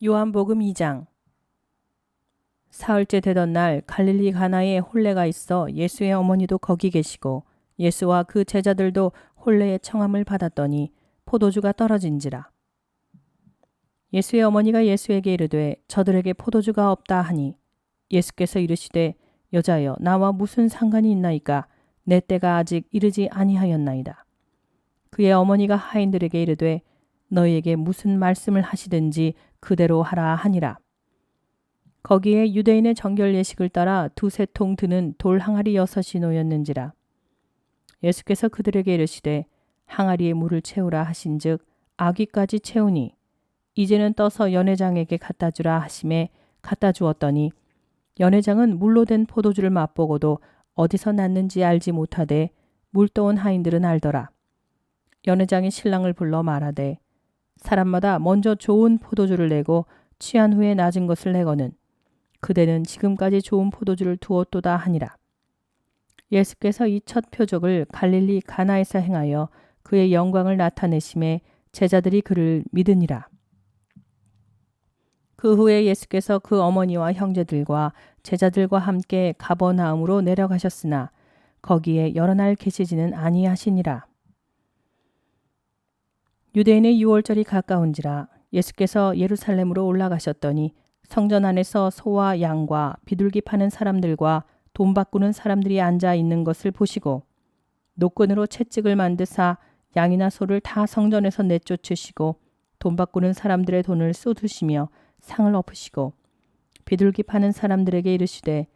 요한복음 2장. 사흘째 되던 날 갈릴리 가나에 혼례가 있어 예수의 어머니도 거기 계시고 예수와 그 제자들도 혼례의 청함을 받았더니 포도주가 떨어진지라. 예수의 어머니가 예수에게 이르되 저들에게 포도주가 없다 하니 예수께서 이르시되 여자여 나와 무슨 상관이 있나이까 내 때가 아직 이르지 아니하였나이다. 그의 어머니가 하인들에게 이르되 너희에게 무슨 말씀을 하시든지 그대로 하라 하니라. 거기에 유대인의 정결 예식을 따라 두세 통 드는 돌 항아리 6이 놓였는지라. 예수께서 그들에게 이르시되 항아리에 물을 채우라 하신즉 아귀까지 채우니 이제는 떠서 연회장에게 갖다 주라 하심에 갖다 주었더니 연회장은 물로 된 포도주를 맛보고도 어디서 났는지 알지 못하되 물 떠온 하인들은 알더라. 연회장이 신랑을 불러 말하되 사람마다 먼저 좋은 포도주를 내고 취한 후에 낮은 것을 내거는 그대는 지금까지 좋은 포도주를 두었도다 하니라. 예수께서 이 첫 표적을 갈릴리 가나에서 행하여 그의 영광을 나타내심에 제자들이 그를 믿으니라. 그 후에 예수께서 그 어머니와 형제들과 제자들과 함께 가버나움으로 내려가셨으나 거기에 여러 날 계시지는 아니하시니라. 유대인의 유월절이 가까운지라 예수께서 예루살렘으로 올라가셨더니 성전 안에서 소와 양과 비둘기 파는 사람들과 돈 바꾸는 사람들이 앉아 있는 것을 보시고 노끈으로 채찍을 만드사 양이나 소를 다 성전에서 내쫓으시고 돈 바꾸는 사람들의 돈을 쏟으시며 상을 엎으시고 비둘기 파는 사람들에게 이르시되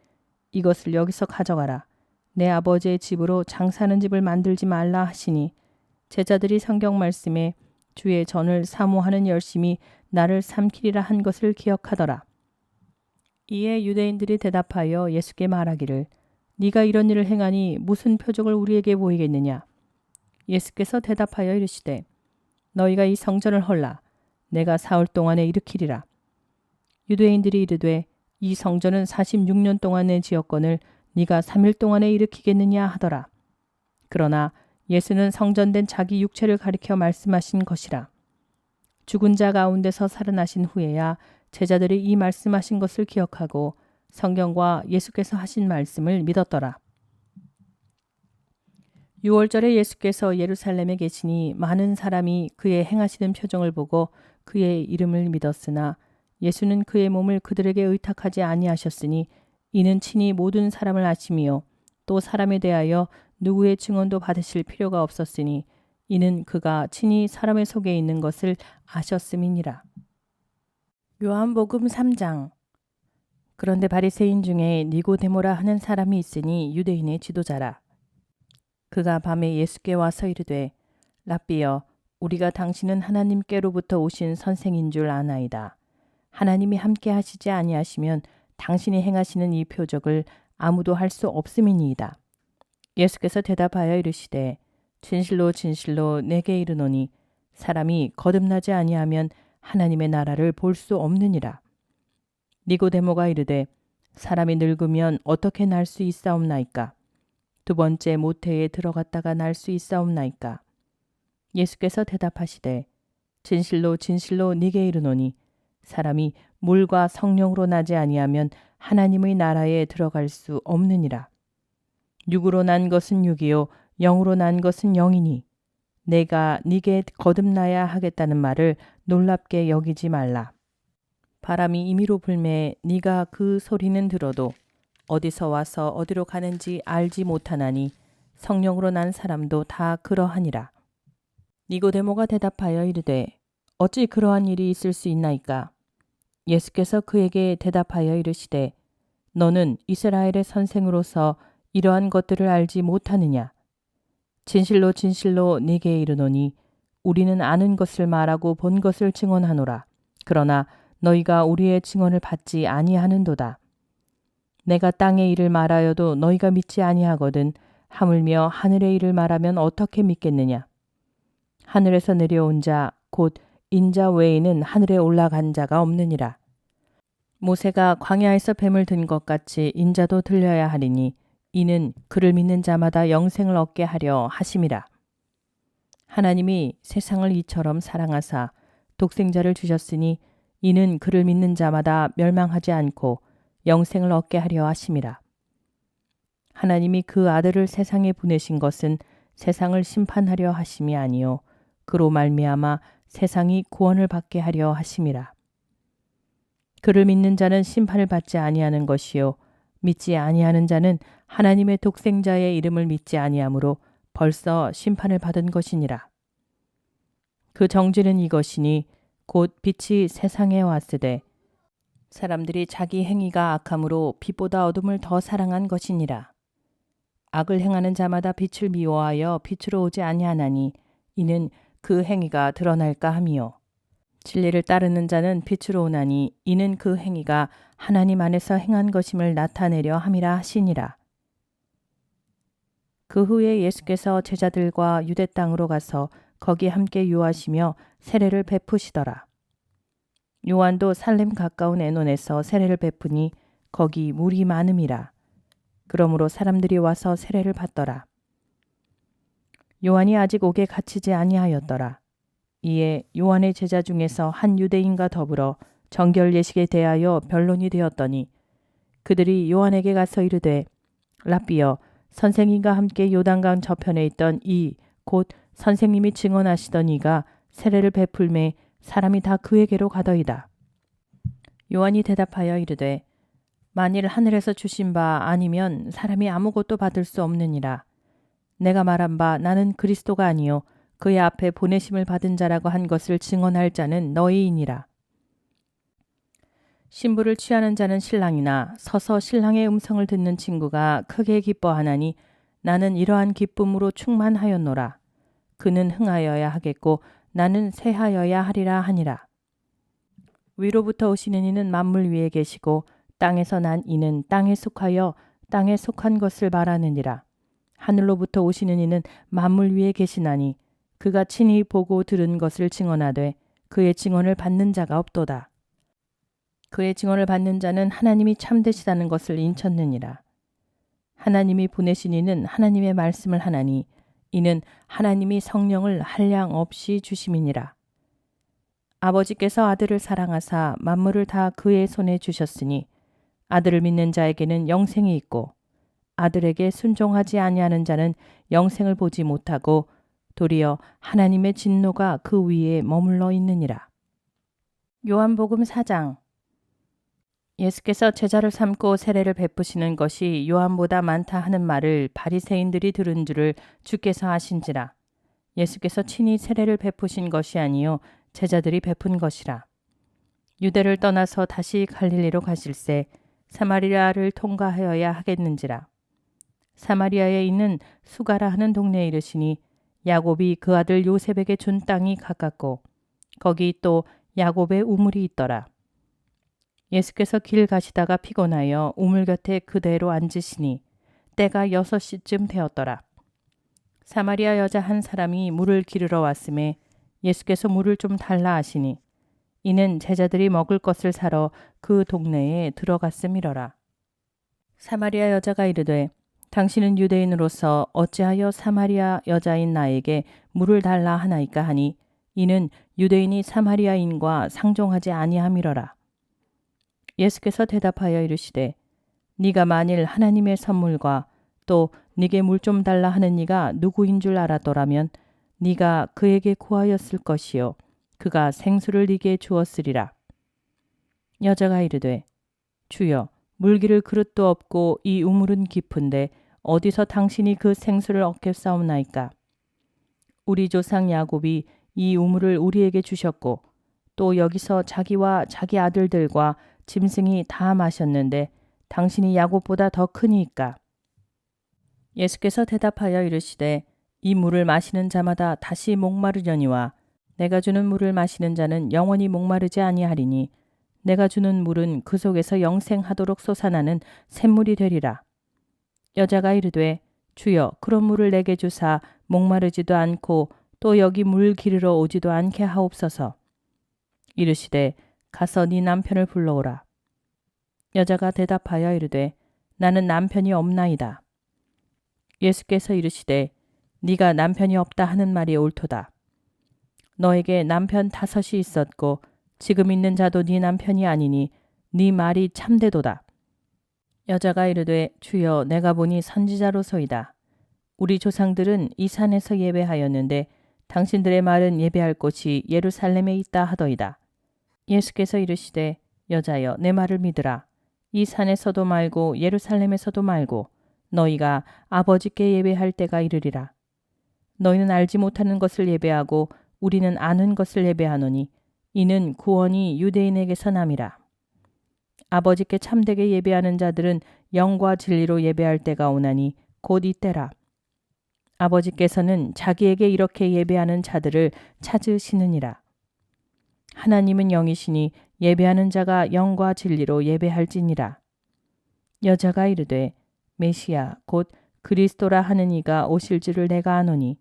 이것을 여기서 가져가라. 내 아버지의 집으로 장사하는 집을 만들지 말라 하시니 제자들이 성경 말씀에 주의 전을 사모하는 열심이 나를 삼키리라 한 것을 기억하더라. 이에 유대인들이 대답하여 예수께 말하기를 네가 이런 일을 행하니 무슨 표적을 우리에게 보이겠느냐. 예수께서 대답하여 이르시되 너희가 이 성전을 헐라. 내가 사흘 동안에 일으키리라. 유대인들이 이르되 이 성전은 46년 동안에 지었거늘 네가 3일 동안에 일으키겠느냐 하더라. 그러나 예수는 성전된 자기 육체를 가리켜 말씀하신 것이라. 죽은 자 가운데서 살아나신 후에야 제자들이 이 말씀하신 것을 기억하고 성경과 예수께서 하신 말씀을 믿었더라. 유월절에 예수께서 예루살렘에 계시니 많은 사람이 그의 행하시는 표정을 보고 그의 이름을 믿었으나 예수는 그의 몸을 그들에게 의탁하지 아니하셨으니 이는 친히 모든 사람을 아심이요 또 사람에 대하여 누구의 증언도 받으실 필요가 없었으니 이는 그가 친히 사람의 속에 있는 것을 아셨음이니라. 요한복음 3장. 그런데 바리새인 중에 니고데모라 하는 사람이 있으니 유대인의 지도자라. 그가 밤에 예수께 와서 이르되 랍비여 우리가 당신은 하나님께로부터 오신 선생인 줄 아나이다. 하나님이 함께 하시지 아니하시면 당신이 행하시는 이 표적을 아무도 할 수 없음이니이다. 예수께서 대답하여 이르시되 진실로 진실로 내게 이르노니 사람이 거듭나지 아니하면 하나님의 나라를 볼 수 없느니라. 니고데모가 이르되 사람이 늙으면 어떻게 날 수 있사옵나이까? 두 번째 모태에 들어갔다가 날 수 있사옵나이까? 예수께서 대답하시되 진실로 진실로 네게 이르노니 사람이 물과 성령으로 나지 아니하면 하나님의 나라에 들어갈 수 없느니라. 육으로 난 것은 육이요 영으로 난 것은 영이니 내가 네게 거듭나야 하겠다는 말을 놀랍게 여기지 말라. 바람이 임의로 불매 네가 그 소리는 들어도 어디서 와서 어디로 가는지 알지 못하나니 성령으로 난 사람도 다 그러하니라. 니고데모가 대답하여 이르되 어찌 그러한 일이 있을 수 있나이까? 예수께서 그에게 대답하여 이르시되 너는 이스라엘의 선생으로서 이러한 것들을 알지 못하느냐? 진실로 진실로 네게 이르노니 우리는 아는 것을 말하고 본 것을 증언하노라. 그러나 너희가 우리의 증언을 받지 아니하는도다. 내가 땅의 일을 말하여도 너희가 믿지 아니하거든 하물며 하늘의 일을 말하면 어떻게 믿겠느냐? 하늘에서 내려온 자 곧 인자 외에는 하늘에 올라간 자가 없느니라. 모세가 광야에서 뱀을 든 것 같이 인자도 들려야 하리니 이는 그를 믿는 자마다 영생을 얻게 하려 하심이라. 하나님이 세상을 이처럼 사랑하사 독생자를 주셨으니 이는 그를 믿는 자마다 멸망하지 않고 영생을 얻게 하려 하심이라. 하나님이 그 아들을 세상에 보내신 것은 세상을 심판하려 하심이 아니요 그로 말미암아 세상이 구원을 받게 하려 하심이라. 그를 믿는 자는 심판을 받지 아니하는 것이요 믿지 아니하는 자는 하나님의 독생자의 이름을 믿지 아니하므로 벌써 심판을 받은 것이니라. 그 정죄는 이것이니 곧 빛이 세상에 왔으되 사람들이 자기 행위가 악함으로 빛보다 어둠을 더 사랑한 것이니라. 악을 행하는 자마다 빛을 미워하여 빛으로 오지 아니하나니 이는 그 행위가 드러날까 함이요. 진리를 따르는 자는 빛으로 오나니 이는 그 행위가 하나님 안에서 행한 것임을 나타내려 함이라 하시니라. 그 후에 예수께서 제자들과 유대 땅으로 가서 거기 함께 유하시며 세례를 베푸시더라. 요한도 살렘 가까운 에논에서 세례를 베푸니 거기 물이 많음이라. 그러므로 사람들이 와서 세례를 받더라. 요한이 아직 옥에 갇히지 아니하였더라. 이에 요한의 제자 중에서 한 유대인과 더불어 정결 예식에 대하여 변론이 되었더니 그들이 요한에게 가서 이르되 랍비여 선생님과 함께 요단강 저편에 있던 이 곧 선생님이 증언하시던 이가 세례를 베풀매 사람이 다 그에게로 가더이다. 요한이 대답하여 이르되 만일 하늘에서 주신 바 아니면 사람이 아무것도 받을 수 없느니라. 내가 말한 바 나는 그리스도가 아니요 그의 앞에 보내심을 받은 자라고 한 것을 증언할 자는 너희이니라. 신부를 취하는 자는 신랑이나 서서 신랑의 음성을 듣는 친구가 크게 기뻐하나니 나는 이러한 기쁨으로 충만하였노라. 그는 흥하여야 하겠고 나는 쇠하여야 하리라 하니라. 위로부터 오시는 이는 만물 위에 계시고 땅에서 난 이는 땅에 속하여 땅에 속한 것을 말하느니라. 하늘로부터 오시는 이는 만물 위에 계시나니 그가 친히 보고 들은 것을 증언하되 그의 증언을 받는 자가 없도다. 그의 증언을 받는 자는 하나님이 참되시다는 것을 인쳤느니라. 하나님이 보내신 이는 하나님의 말씀을 하나니 이는 하나님이 성령을 한량 없이 주심이니라. 아버지께서 아들을 사랑하사 만물을 다 그의 손에 주셨으니 아들을 믿는 자에게는 영생이 있고 아들에게 순종하지 아니하는 자는 영생을 보지 못하고 도리어 하나님의 진노가 그 위에 머물러 있느니라. 요한복음 4장. 예수께서 제자를 삼고 세례를 베푸시는 것이 요한보다 많다 하는 말을 바리새인들이 들은 줄을 주께서 아신지라. 예수께서 친히 세례를 베푸신 것이 아니요 제자들이 베푼 것이라. 유대를 떠나서 다시 갈릴리로 가실새 사마리아를 통과하여야 하겠는지라. 사마리아에 있는 수가라 하는 동네에 이르시니 야곱이 그 아들 요셉에게 준 땅이 가깝고 거기 또 야곱의 우물이 있더라. 예수께서 길 가시다가 피곤하여 우물 곁에 그대로 앉으시니 때가 6시쯤 되었더라. 사마리아 여자 한 사람이 물을 기르러 왔음에 예수께서 물을 좀 달라 하시니 이는 제자들이 먹을 것을 사러 그 동네에 들어갔음이러라. 사마리아 여자가 이르되 당신은 유대인으로서 어찌하여 사마리아 여자인 나에게 물을 달라 하나이까 하니 이는 유대인이 사마리아인과 상종하지 아니함이러라. 예수께서 대답하여 이르시되 네가 만일 하나님의 선물과 또 네게 물 좀 달라 하는 이가 누구인 줄 알았더라면 네가 그에게 구하였을 것이요 그가 생수를 네게 주었으리라. 여자가 이르되 주여 물기를 그릇도 없고 이 우물은 깊은데 어디서 당신이 그 생수를 얻겠사옵나이까. 우리 조상 야곱이 이 우물을 우리에게 주셨고 또 여기서 자기와 자기 아들들과 짐승이 다 마셨는데 당신이 야곱보다 더 크니이까. 예수께서 대답하여 이르시되 이 물을 마시는 자마다 다시 목마르려니와 내가 주는 물을 마시는 자는 영원히 목마르지 아니하리니 내가 주는 물은 그 속에서 영생하도록 솟아나는 샘물이 되리라. 여자가 이르되 주여 그런 물을 내게 주사 목마르지도 않고 또 여기 물 기르러 오지도 않게 하옵소서. 이르시되 가서 네 남편을 불러오라. 여자가 대답하여 이르되 나는 남편이 없나이다. 예수께서 이르시되 네가 남편이 없다 하는 말이 옳도다. 너에게 남편 5이 있었고 지금 있는 자도 네 남편이 아니니 네 말이 참되도다. 여자가 이르되 주여 내가 보니 선지자로소이다. 우리 조상들은 이 산에서 예배하였는데 당신들의 말은 예배할 곳이 예루살렘에 있다 하더이다. 예수께서 이르시되 여자여 내 말을 믿으라. 이 산에서도 말고 예루살렘에서도 말고 너희가 아버지께 예배할 때가 이르리라. 너희는 알지 못하는 것을 예배하고 우리는 아는 것을 예배하노니 이는 구원이 유대인에게서 남이라. 아버지께 참되게 예배하는 자들은 영과 진리로 예배할 때가 오나니 곧 이때라. 아버지께서는 자기에게 이렇게 예배하는 자들을 찾으시느니라. 하나님은 영이시니 예배하는 자가 영과 진리로 예배할지니라. 여자가 이르되 메시아 곧 그리스도라 하는 이가 오실 줄을 내가 아노니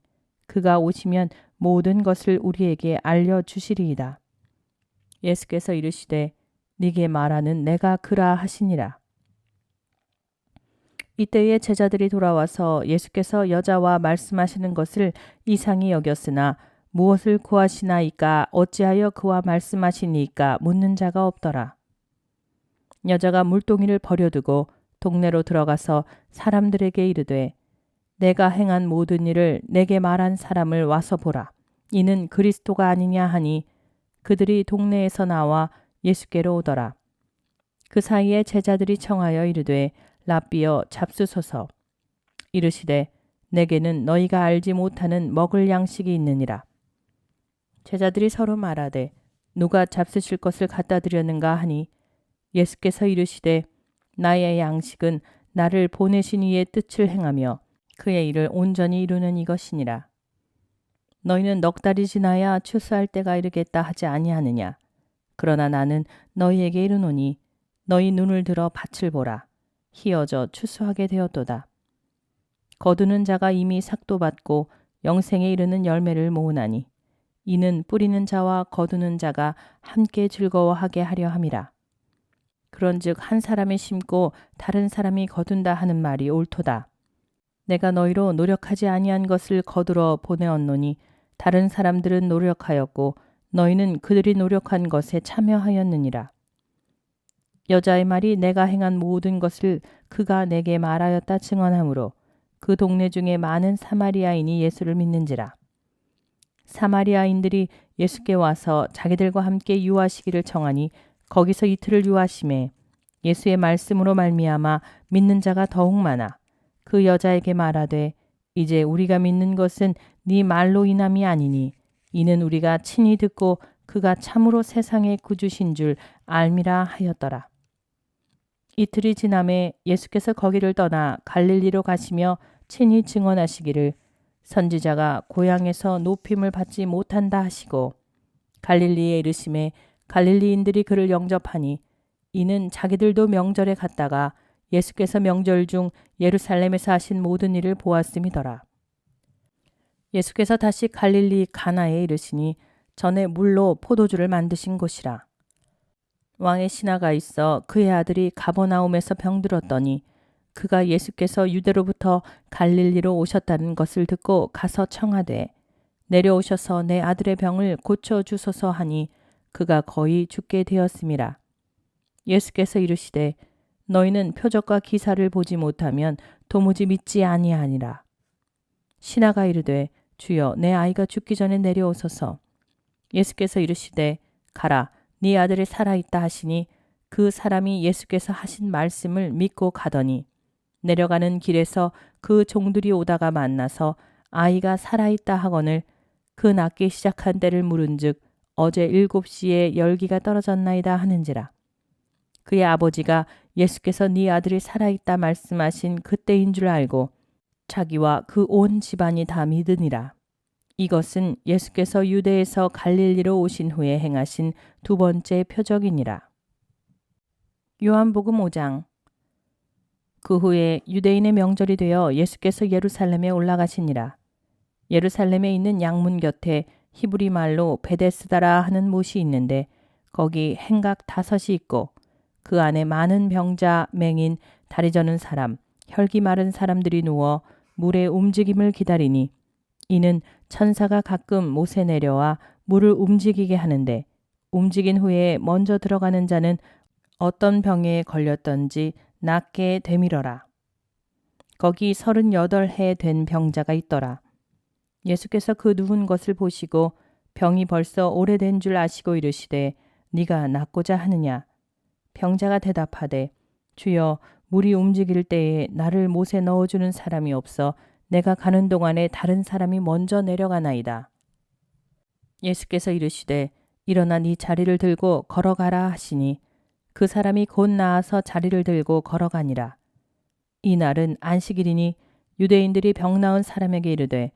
그가 오시면 모든 것을 우리에게 알려주시리이다. 예수께서 이르시되 네게 말하는 내가 그라 하시니라. 이때에 제자들이 돌아와서 예수께서 여자와 말씀하시는 것을 이상히 여겼으나 무엇을 구하시나이까 어찌하여 그와 말씀하시니까 묻는 자가 없더라. 여자가 물동이를 버려두고 동네로 들어가서 사람들에게 이르되 내가 행한 모든 일을 내게 말한 사람을 와서 보라. 이는 그리스도가 아니냐 하니 그들이 동네에서 나와 예수께로 오더라. 그 사이에 제자들이 청하여 이르되 랍비여 잡수소서. 이르시되 내게는 너희가 알지 못하는 먹을 양식이 있느니라. 제자들이 서로 말하되 누가 잡수실 것을 갖다 드렸는가 하니 예수께서 이르시되 나의 양식은 나를 보내신 이의 뜻을 행하며 그의 일을 온전히 이루는 이것이니라. 너희는 넉 달이 지나야 추수할 때가 이르겠다 하지 아니하느냐. 그러나 나는 너희에게 이르노니 너희 눈을 들어 밭을 보라. 희어져 추수하게 되었도다. 거두는 자가 이미 삭도 받고 영생에 이르는 열매를 모으나니 이는 뿌리는 자와 거두는 자가 함께 즐거워하게 하려 함이라. 그런즉 한 사람이 심고 다른 사람이 거둔다 하는 말이 옳도다. 내가 너희로 노력하지 아니한 것을 거두러 보내었노니 다른 사람들은 노력하였고 너희는 그들이 노력한 것에 참여하였느니라. 여자의 말이 내가 행한 모든 것을 그가 내게 말하였다 증언하므로 그 동네 중에 많은 사마리아인이 예수를 믿는지라. 사마리아인들이 예수께 와서 자기들과 함께 유하시기를 청하니 거기서 이틀을 유하심에 예수의 말씀으로 말미암아 믿는 자가 더욱 많아 그 여자에게 말하되 이제 우리가 믿는 것은 네 말로 인함이 아니니 이는 우리가 친히 듣고 그가 참으로 세상의 구주신 줄 알미라 하였더라. 이틀이 지남에 예수께서 거기를 떠나 갈릴리로 가시며 친히 증언하시기를 선지자가 고향에서 높임을 받지 못한다 하시고 갈릴리에 이르심에 갈릴리인들이 그를 영접하니 이는 자기들도 명절에 갔다가 예수께서 명절 중 예루살렘에서 하신 모든 일을 보았음이더라. 예수께서 다시 갈릴리 가나에 이르시니 전에 물로 포도주를 만드신 곳이라. 왕의 신하가 있어 그의 아들이 가버나움에서 병들었더니 그가 예수께서 유대로부터 갈릴리로 오셨다는 것을 듣고 가서 청하되 내려오셔서 내 아들의 병을 고쳐주소서 하니 그가 거의 죽게 되었음이라. 예수께서 이르시되 너희는 표적과 기사를 보지 못하면 도무지 믿지 아니하니라. 신하가 이르되 주여 내 아이가 죽기 전에 내려오소서. 예수께서 이르시되 가라 네 아들이 살아있다 하시니 그 사람이 예수께서 하신 말씀을 믿고 가더니 내려가는 길에서 그 종들이 오다가 만나서 아이가 살아있다 하거늘 그 낫기 시작한 때를 물은즉 어제 7시에 열기가 떨어졌나이다 하는지라. 그의 아버지가 예수께서 네 아들이 살아있다 말씀하신 그때인 줄 알고 자기와 그 온 집안이 다 믿으니라. 이것은 예수께서 유대에서 갈릴리로 오신 후에 행하신 두 번째 표적이니라. 요한복음 5장. 그 후에 유대인의 명절이 되어 예수께서 예루살렘에 올라가시니라. 예루살렘에 있는 양문 곁에 히브리 말로 베데스다라 하는 못이 있는데 거기 행각 5이 있고 그 안에 많은 병자, 맹인, 다리 저는 사람, 혈기 마른 사람들이 누워 물의 움직임을 기다리니 이는 천사가 가끔 못에 내려와 물을 움직이게 하는데 움직인 후에 먼저 들어가는 자는 어떤 병에 걸렸던지 낫게 되밀어라. 거기 38해 된 병자가 있더라. 예수께서 그 누운 것을 보시고 병이 벌써 오래된 줄 아시고 이르시되 네가 낫고자 하느냐? 병자가 대답하되 주여 물이 움직일 때에 나를 못에 넣어주는 사람이 없어 내가 가는 동안에 다른 사람이 먼저 내려가나이다. 예수께서 이르시되 일어나 네 자리를 들고 걸어가라 하시니 그 사람이 곧 나아서 자리를 들고 걸어가니라. 이 날은 안식일이니 유대인들이 병 나은 사람에게 이르되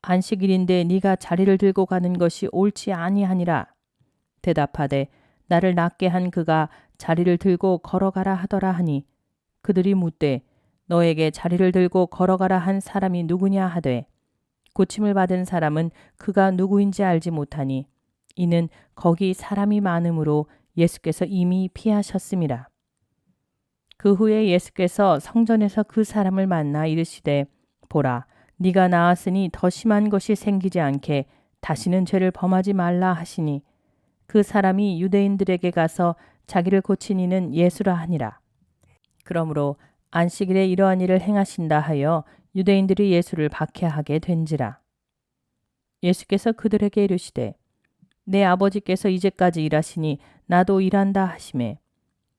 안식일인데 네가 자리를 들고 가는 것이 옳지 아니하니라. 대답하되 나를 낫게 한 그가 자리를 들고 걸어가라 하더라 하니 그들이 묻되 너에게 자리를 들고 걸어가라 한 사람이 누구냐 하되 고침을 받은 사람은 그가 누구인지 알지 못하니 이는 거기 사람이 많음으로 예수께서 이미 피하셨음이라. 그 후에 예수께서 성전에서 그 사람을 만나 이르시되 보라 네가 나았으니 더 심한 것이 생기지 않게 다시는 죄를 범하지 말라 하시니 그 사람이 유대인들에게 가서 자기를 고친 이는 예수라 하니라. 그러므로 안식일에 이러한 일을 행하신다 하여 유대인들이 예수를 박해하게 된지라. 예수께서 그들에게 이르시되 내 아버지께서 이제까지 일하시니 나도 일한다 하시매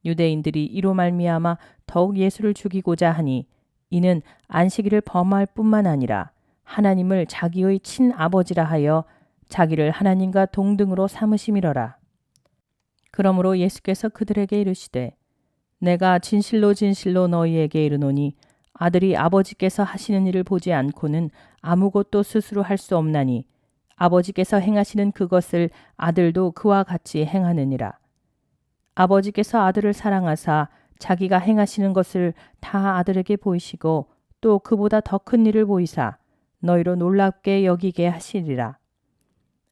유대인들이 이로 말미암아 더욱 예수를 죽이고자 하니 이는 안식일을 범할 뿐만 아니라 하나님을 자기의 친아버지라 하여 자기를 하나님과 동등으로 삼으심이러라. 그러므로 예수께서 그들에게 이르시되 내가 진실로 진실로 너희에게 이르노니 아들이 아버지께서 하시는 일을 보지 않고는 아무것도 스스로 할 수 없나니 아버지께서 행하시는 그것을 아들도 그와 같이 행하느니라. 아버지께서 아들을 사랑하사 자기가 행하시는 것을 다 아들에게 보이시고 또 그보다 더 큰 일을 보이사 너희로 놀랍게 여기게 하시리라.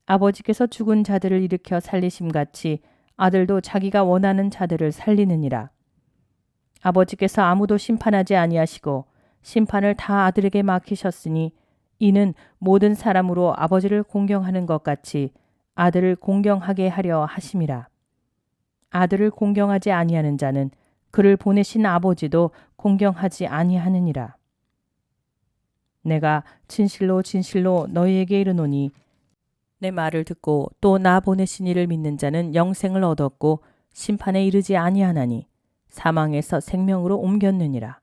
아버지께서 죽은 자들을 일으켜 살리심같이 아들도 자기가 원하는 자들을 살리느니라. 아버지께서 아무도 심판하지 아니하시고 심판을 다 아들에게 맡기셨으니 이는 모든 사람으로 아버지를 공경하는 것 같이 아들을 공경하게 하려 하심이라. 아들을 공경하지 아니하는 자는 그를 보내신 아버지도 공경하지 아니하느니라. 내가 진실로 진실로 너희에게 이르노니 내 말을 듣고 또 나 보내신 이를 믿는 자는 영생을 얻었고 심판에 이르지 아니하나니 사망에서 생명으로 옮겼느니라.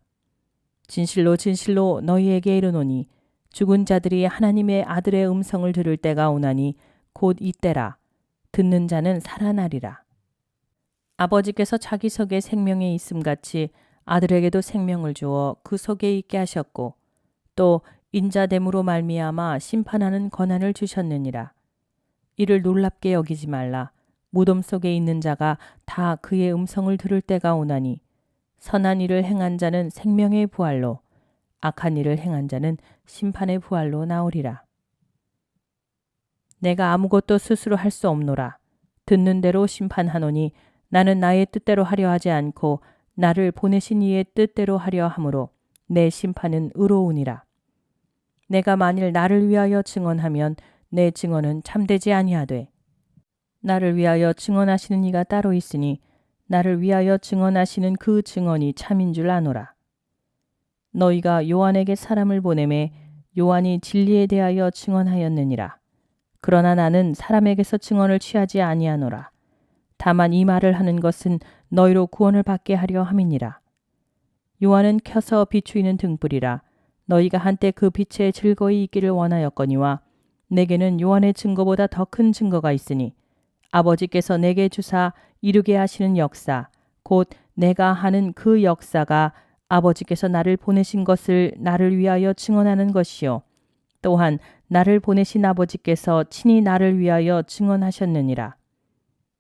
진실로 진실로 너희에게 이르노니 죽은 자들이 하나님의 아들의 음성을 들을 때가 오나니 곧 이때라. 듣는 자는 살아나리라. 아버지께서 자기 속에 생명이 있음같이 아들에게도 생명을 주어 그 속에 있게 하셨고 또 인자됨으로 말미암아 심판하는 권한을 주셨느니라. 이를 놀랍게 여기지 말라. 무덤 속에 있는 자가 다 그의 음성을 들을 때가 오나니 선한 일을 행한 자는 생명의 부활로 악한 일을 행한 자는 심판의 부활로 나오리라. 내가 아무것도 스스로 할 수 없노라. 듣는 대로 심판하노니 나는 나의 뜻대로 하려 하지 않고 나를 보내신 이의 뜻대로 하려 함으로 내 심판은 의로우니라. 내가 만일 나를 위하여 증언하면 내 증언은 참되지 아니하되 나를 위하여 증언하시는 이가 따로 있으니 나를 위하여 증언하시는 그 증언이 참인 줄 아노라. 너희가 요한에게 사람을 보내매 요한이 진리에 대하여 증언하였느니라. 그러나 나는 사람에게서 증언을 취하지 아니하노라. 다만 이 말을 하는 것은 너희로 구원을 받게 하려 함이니라. 요한은 켜서 비추이는 등불이라. 너희가 한때 그 빛에 즐거이 있기를 원하였거니와 내게는 요한의 증거보다 더 큰 증거가 있으니 아버지께서 내게 주사 이루게 하시는 역사 곧 내가 하는 그 역사가 아버지께서 나를 보내신 것을 나를 위하여 증언하는 것이요 또한 나를 보내신 아버지께서 친히 나를 위하여 증언하셨느니라.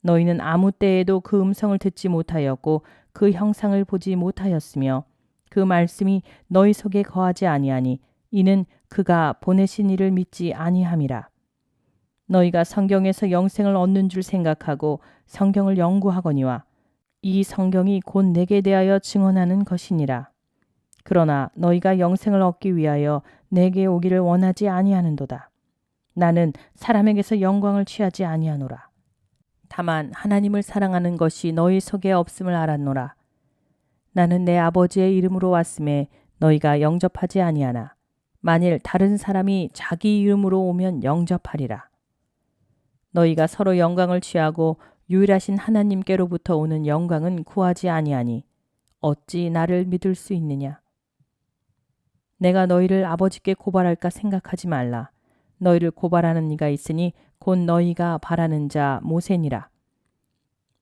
너희는 아무 때에도 그 음성을 듣지 못하였고 그 형상을 보지 못하였으며 그 말씀이 너희 속에 거하지 아니하니 이는 그가 보내신 이를 믿지 아니함이라. 너희가 성경에서 영생을 얻는 줄 생각하고 성경을 연구하거니와 이 성경이 곧 내게 대하여 증언하는 것이니라. 그러나 너희가 영생을 얻기 위하여 내게 오기를 원하지 아니하는도다. 나는 사람에게서 영광을 취하지 아니하노라. 다만 하나님을 사랑하는 것이 너희 속에 없음을 알았노라. 나는 내 아버지의 이름으로 왔음에 너희가 영접하지 아니하나 만일 다른 사람이 자기 이름으로 오면 영접하리라. 너희가 서로 영광을 취하고 유일하신 하나님께로부터 오는 영광은 구하지 아니하니 어찌 나를 믿을 수 있느냐? 내가 너희를 아버지께 고발할까 생각하지 말라. 너희를 고발하는 이가 있으니 곧 너희가 바라는 자 모세니라.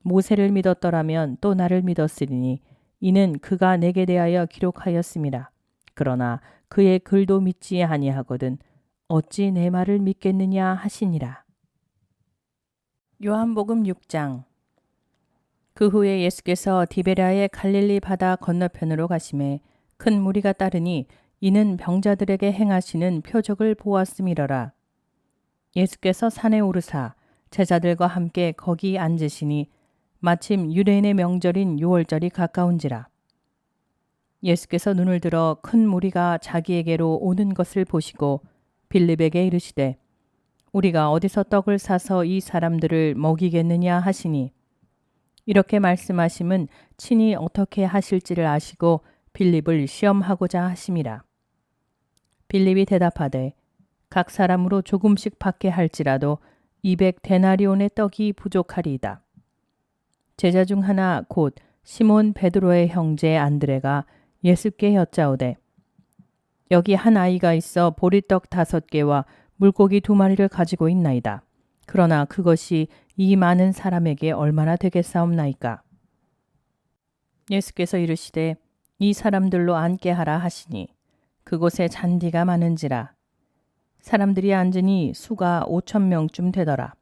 모세를 믿었더라면 또 나를 믿었으리니 이는 그가 내게 대하여 기록하였음이라. 그러나 그의 글도 믿지 아니하거든 어찌 내 말을 믿겠느냐 하시니라. 요한복음 6장. 그 후에 예수께서 디베랴의 갈릴리 바다 건너편으로 가심에 큰 무리가 따르니 이는 병자들에게 행하시는 표적을 보았음이러라. 예수께서 산에 오르사 제자들과 함께 거기 앉으시니 마침 유대인의 명절인 유월절이 가까운지라. 예수께서 눈을 들어 큰 무리가 자기에게로 오는 것을 보시고 빌립에게 이르시되 우리가 어디서 떡을 사서 이 사람들을 먹이겠느냐 하시니 이렇게 말씀하심은 친히 어떻게 하실지를 아시고 빌립을 시험하고자 하심이라. 빌립이 대답하되 각 사람으로 조금씩 받게 할지라도 200데나리온의 떡이 부족하리이다. 제자 중 하나 곧 시몬 베드로의 형제 안드레가 예수께 여짜오되 여기 한 아이가 있어 보리떡 5개와 물고기 2마리를 가지고 있나이다. 그러나 그것이 이 많은 사람에게 얼마나 되겠사옵나이까? 예수께서 이르시되 이 사람들로 앉게 하라 하시니 그곳에 잔디가 많은지라. 사람들이 앉으니 수가 5,000명쯤 되더라.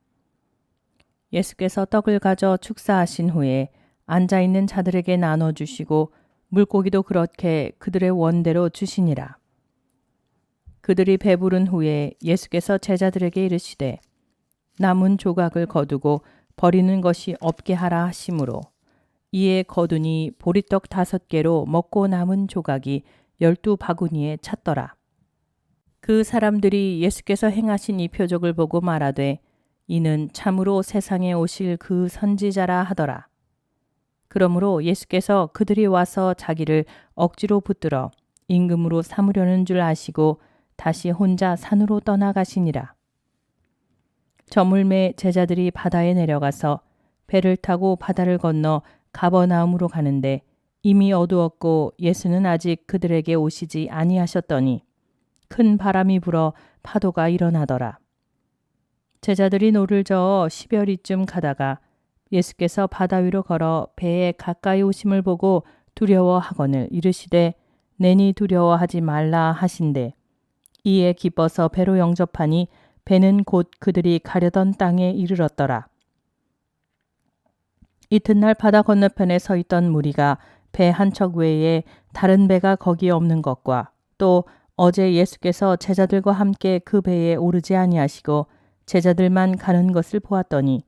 예수께서 떡을 가져 축사하신 후에 앉아있는 자들에게 나눠주시고 물고기도 그렇게 그들의 원대로 주시니라. 그들이 배부른 후에 예수께서 제자들에게 이르시되 남은 조각을 거두고 버리는 것이 없게 하라 하시므로 이에 거두니 보리떡 5개로 먹고 남은 조각이 12바구니에 찼더라. 그 사람들이 예수께서 행하신 이 표적을 보고 말하되 이는 참으로 세상에 오실 그 선지자라 하더라. 그러므로 예수께서 그들이 와서 자기를 억지로 붙들어 임금으로 삼으려는 줄 아시고 다시 혼자 산으로 떠나가시니라. 저물매 제자들이 바다에 내려가서 배를 타고 바다를 건너 가버나움으로 가는데 이미 어두웠고 예수는 아직 그들에게 오시지 아니하셨더니 큰 바람이 불어 파도가 일어나더라. 제자들이 노를 저어 10여리쯤 가다가 예수께서 바다 위로 걸어 배에 가까이 오심을 보고 두려워하거늘 이르시되 내니 두려워하지 말라 하신대 이에 기뻐서 배로 영접하니 배는 곧 그들이 가려던 땅에 이르렀더라. 이튿날 바다 건너편에 서 있던 무리가 배 한 척 외에 다른 배가 거기 없는 것과 또 어제 예수께서 제자들과 함께 그 배에 오르지 아니하시고 제자들만 가는 것을 보았더니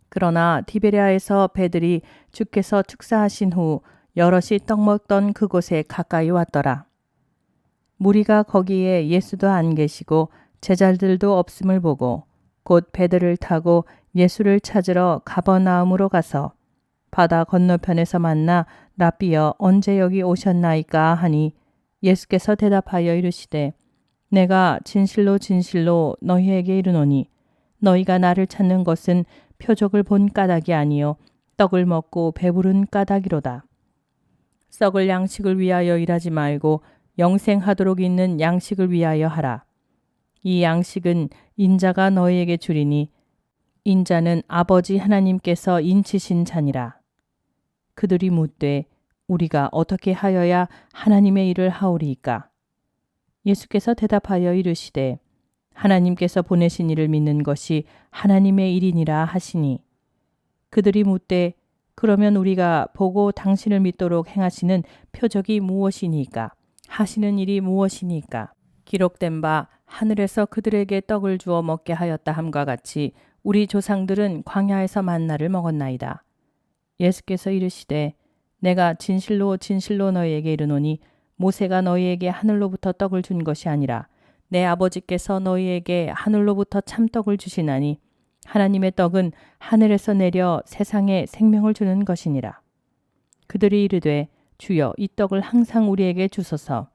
그러나 디베랴에서 배들이 주께서 축사하신 후 여럿이 떡 먹던 그곳에 가까이 왔더라. 무리가 거기에 예수도 안 계시고 제자들도 없음을 보고 곧 배들을 타고 예수를 찾으러 가버나움으로 가서 바다 건너편에서 만나 랍비여 언제 여기 오셨나이까 하니 예수께서 대답하여 이르시되 내가 진실로 진실로 너희에게 이르노니 너희가 나를 찾는 것은 표적을 본 까닭이 아니요 떡을 먹고 배부른 까닭이로다. 썩을 양식을 위하여 일하지 말고 영생하도록 있는 양식을 위하여 하라. 이 양식은 인자가 너희에게 주리니 인자는 아버지 하나님께서 인치신 자니라. 그들이 묻되 우리가 어떻게 하여야 하나님의 일을 하오리이까? 예수께서 대답하여 이르시되 하나님께서 보내신 이를 믿는 것이 하나님의 일이니라 하시니 그들이 묻되 그러면 우리가 보고 당신을 믿도록 행하시는 표적이 무엇이니까? 하시는 일이 무엇이니까? 기록된 바 하늘에서 그들에게 떡을 주어 먹게 하였다 함과 같이 우리 조상들은 광야에서 만나를 먹었나이다. 예수께서 이르시되 내가 진실로 진실로 너희에게 이르노니 모세가 너희에게 하늘로부터 떡을 준 것이 아니라 내 아버지께서 너희에게 하늘로부터 참떡을 주시나니 하나님의 떡은 하늘에서 내려 세상에 생명을 주는 것이니라. 그들이 이르되 주여 이 떡을 항상 우리에게 주소서.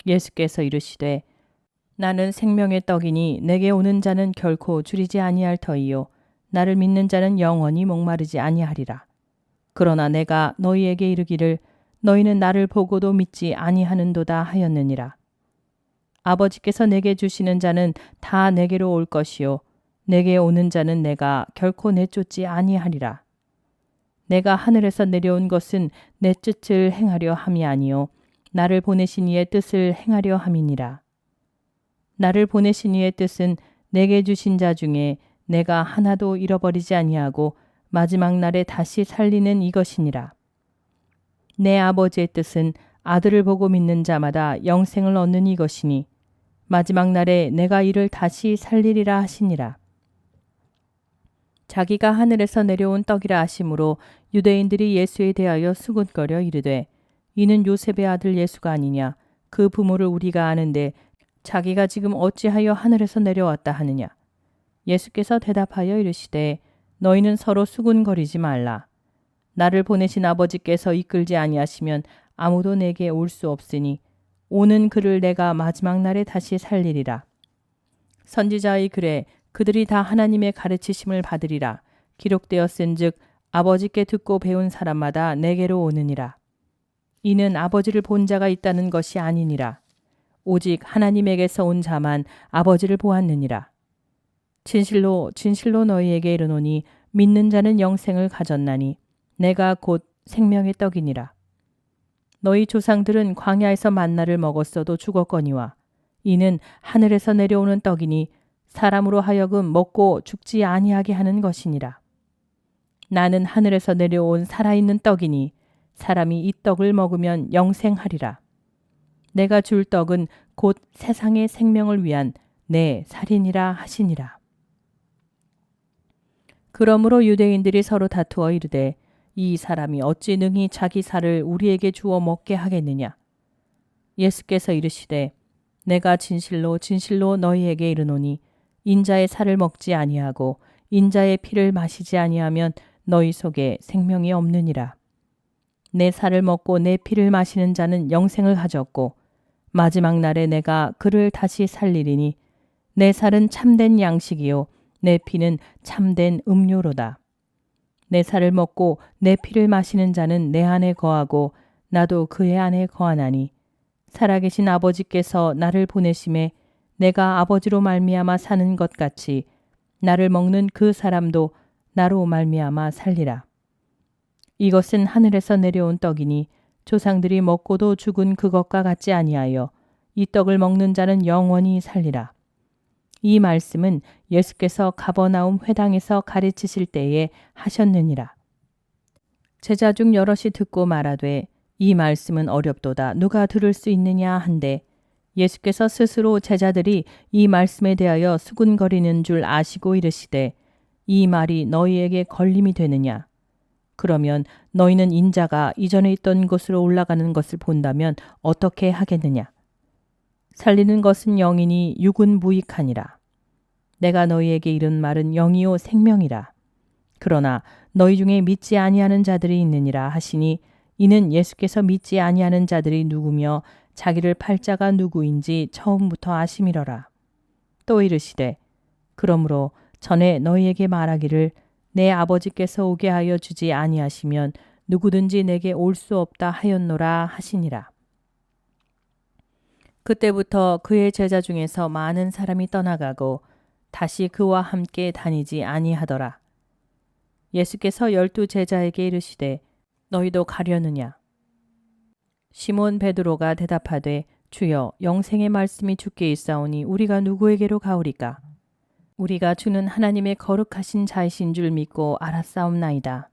예수께서 이르시되 나는 생명의 떡이니 내게 오는 자는 결코 줄이지 아니할 터이요 나를 믿는 자는 영원히 목마르지 아니하리라. 그러나 내가 너희에게 이르기를 너희는 나를 보고도 믿지 아니하는도다 하였느니라. 아버지께서 내게 주시는 자는 다 내게로 올 것이요 내게 오는 자는 내가 결코 내쫓지 아니하리라. 내가 하늘에서 내려온 것은 내 뜻을 행하려 함이 아니요 나를 보내신 이의 뜻을 행하려 함이니라. 나를 보내신 이의 뜻은 내게 주신 자 중에 내가 하나도 잃어버리지 아니하고 마지막 날에 다시 살리는 이것이니라. 내 아버지의 뜻은 아들을 보고 믿는 자마다 영생을 얻는 이것이니 마지막 날에 내가 이를 다시 살리리라 하시니라. 자기가 하늘에서 내려온 떡이라 하심으로 유대인들이 예수에 대하여 수군거려 이르되 이는 요셉의 아들 예수가 아니냐. 그 부모를 우리가 아는데 자기가 지금 어찌하여 하늘에서 내려왔다 하느냐. 예수께서 대답하여 이르시되 너희는 서로 수군거리지 말라. 나를 보내신 아버지께서 이끌지 아니하시면 아무도 내게 올 수 없으니 오는 그를 내가 마지막 날에 다시 살리리라. 선지자의 글에 그들이 다 하나님의 가르치심을 받으리라. 기록되었은즉 아버지께 듣고 배운 사람마다 내게로 오느니라. 이는 아버지를 본 자가 있다는 것이 아니니라. 오직 하나님에게서 온 자만 아버지를 보았느니라. 진실로 진실로 너희에게 이르노니 믿는 자는 영생을 가졌나니 내가 곧 생명의 떡이니라. 너희 조상들은 광야에서 만나를 먹었어도 죽었거니와 이는 하늘에서 내려오는 떡이니 사람으로 하여금 먹고 죽지 아니하게 하는 것이니라. 나는 하늘에서 내려온 살아있는 떡이니 사람이 이 떡을 먹으면 영생하리라. 내가 줄 떡은 곧 세상의 생명을 위한 내 살이니라 하시니라. 그러므로 유대인들이 서로 다투어 이르되 이 사람이 어찌 능히 자기 살을 우리에게 주어 먹게 하겠느냐. 예수께서 이르시되 내가 진실로 진실로 너희에게 이르노니 인자의 살을 먹지 아니하고 인자의 피를 마시지 아니하면 너희 속에 생명이 없느니라. 내 살을 먹고 내 피를 마시는 자는 영생을 가졌고 마지막 날에 내가 그를 다시 살리리니 내 살은 참된 양식이요 내 피는 참된 음료로다. 내 살을 먹고 내 피를 마시는 자는 내 안에 거하고 나도 그의 안에 거하나니 살아계신 아버지께서 나를 보내심에 내가 아버지로 말미암아 사는 것 같이 나를 먹는 그 사람도 나로 말미암아 살리라. 이것은 하늘에서 내려온 떡이니 조상들이 먹고도 죽은 그것과 같지 아니하여 이 떡을 먹는 자는 영원히 살리라. 이 말씀은 예수께서 가버나움 회당에서 가르치실 때에 하셨느니라. 제자 중 여럿이 듣고 말하되 이 말씀은 어렵도다 누가 들을 수 있느냐 한데 예수께서 스스로 제자들이 이 말씀에 대하여 수군거리는 줄 아시고 이르시되 이 말이 너희에게 걸림이 되느냐. 그러면 너희는 인자가 이전에 있던 곳으로 올라가는 것을 본다면 어떻게 하겠느냐. 살리는 것은 영이니 육은 무익하니라. 내가 너희에게 이른 말은 영이요 생명이라. 그러나 너희 중에 믿지 아니하는 자들이 있느니라 하시니 이는 예수께서 믿지 아니하는 자들이 누구며 자기를 팔 자가 누구인지 처음부터 아심이러라. 또 이르시되 그러므로 전에 너희에게 말하기를 내 아버지께서 오게 하여 주지 아니하시면 누구든지 내게 올 수 없다 하였노라 하시니라. 그때부터 그의 제자 중에서 많은 사람이 떠나가고 다시 그와 함께 다니지 아니하더라. 예수께서 12 제자에게 이르시되 너희도 가려느냐. 시몬 베드로가 대답하되 주여 영생의 말씀이 주께 있사오니 우리가 누구에게로 가오리까. 우리가 주는 하나님의 거룩하신 자이신 줄 믿고 알았사옵나이다.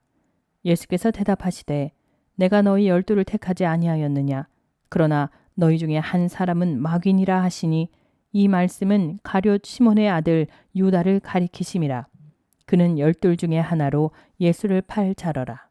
예수께서 대답하시되 내가 너희 12를 택하지 아니하였느냐. 그러나 너희 중에 한 사람은 마귀니라 하시니 이 말씀은 가룟 시몬의 아들 유다를 가리키심이라. 그는 12 중에 하나로 예수를 팔 자러라.